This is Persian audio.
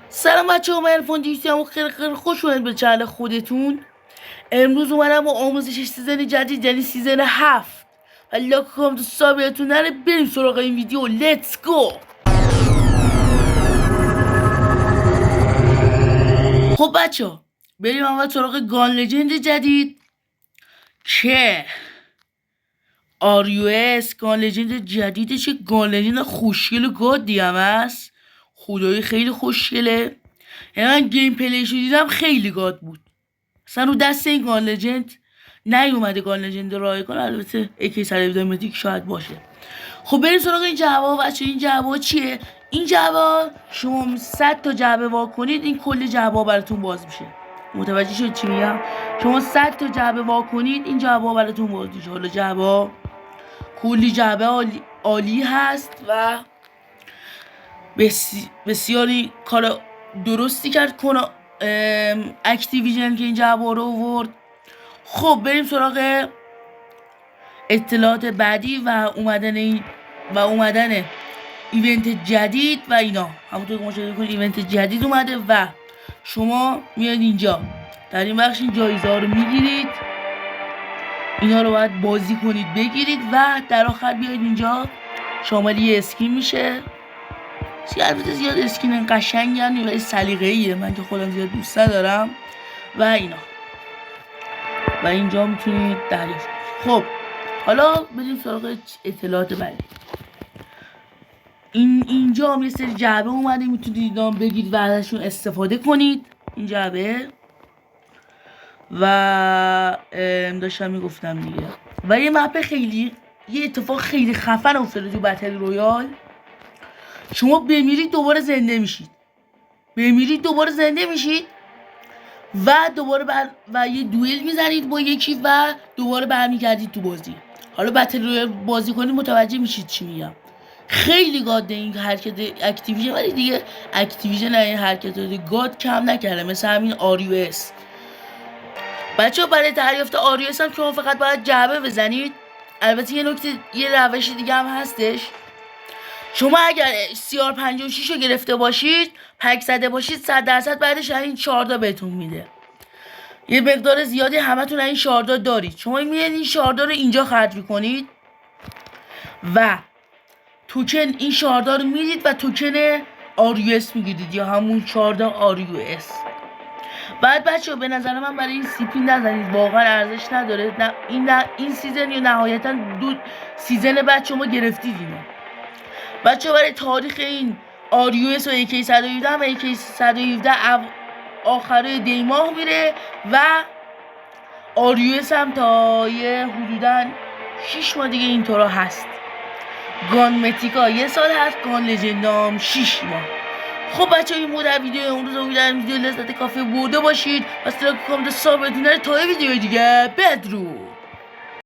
سلام بچه ها، من عرفان دیویستی هم خیلی خوش اومدید به چنل خودتون. امروز اومدم با آموزش سیزن جدید، یعنی سیزن 7 و لاک کام تو سابقتون نره. بریم سراغ این ویدیو. لیتس گو. خب بچه ها، بریم اول سراغ گان لجند جدید که RUS گان لجند جدیدشه. گان لجند خوشگل و گادی هم هست. خدایی خیلی خوشگله. یعنی من گیم پلیشو دیدم خیلی گاد بود. اصلا رو دست این گان لجند نیومده گان لجند رایگان. البته AK 117 متیک شاید باشه. خب بریم سراغ این جواب بچه. این جواب چیه؟ این جواب شما 100 تا جعبه وا کنید، این کل جواب براتون باز میشه. متوجه شد چی میگم؟ شما 100 تا جعبه وا کنید، این جواب براتون باز میشه. حالا جواب کلی جعبه عالی هست و بسیاری کار درستی کرد اکتیویژن که این جواب رو آورد. خب بریم سراغ اطلاعات بعدی و اومدن ایونت جدید و اینا. همونطور که مشاهده کنید ایونت جدید اومده و شما میاد اینجا در این بخش این جایزه ها رو میگیرید. اینا رو باید بازی کنید بگیرید و در آخر بیاید اینجا شامل یه اسکین میشه. البته زیاد اسکین قشنگی هم ولی سلیقه‌ایه، من که خودم زیاد دوست ندارم و اینا. و اینجا میتونید دریافت. خب حالا بریم سراغ اطلاعات بعدی. اینجا هم یه سری جعبه اومده، میتونید اینا بگیرید و ازشون استفاده کنید. این جعبه و داشتم میگفتم دیگه. و یه اتفاق خیلی خفن افتاده تو بتل رویال. شما بمیرید دوباره زنده میشید و دوباره و یه دوئل میزنید با یکی و دوباره برمیگردید تو بازی. حالا بتل رویال بازی کنید متوجه میشید چی میگم. خیلی گاده این حرکت اکتیویژن، ولی دیگه اکتیویژن این حرکت گاد کم نکرده، مثل همین RUS. بچه ها برای دریافت RUS هم شما فقط باید جعبه بزنید. البته یه روش دیگه هم هستش. شما اگر CR56 رو گرفته باشید، پک زده باشید، 100% بعدش این شاردا بهتون میده. یه مقدار زیادی همتون این شاردا دارید. شما میاد این شاردا رو اینجا خرج میکنید و توکن این شاردا رو میدید و توکن RUS میگیرید، یا همون شاردا RUS. بعد بچه به نظر من برای این سیپین نزنید، واقعا ارزش نداره. این سیزن یا نهایتا 2 سیزن بعد شما گرفتید اینو. بچه برای تاریخ این RUS و AK 117 هم AK 117 آخره دی ماه میره و RUS هم تا یه حدودا 6 ماه دیگه اینطورا هست. گان متیکا 1 سال هست، گان لجندام 6 ماه. خب بچه این بود ویدیو امروز. امیدوارم ویدیو لذت کافی برده باشید. پس لایک کامنت سابقتون نره تا ویدیو دیگه. بدرود.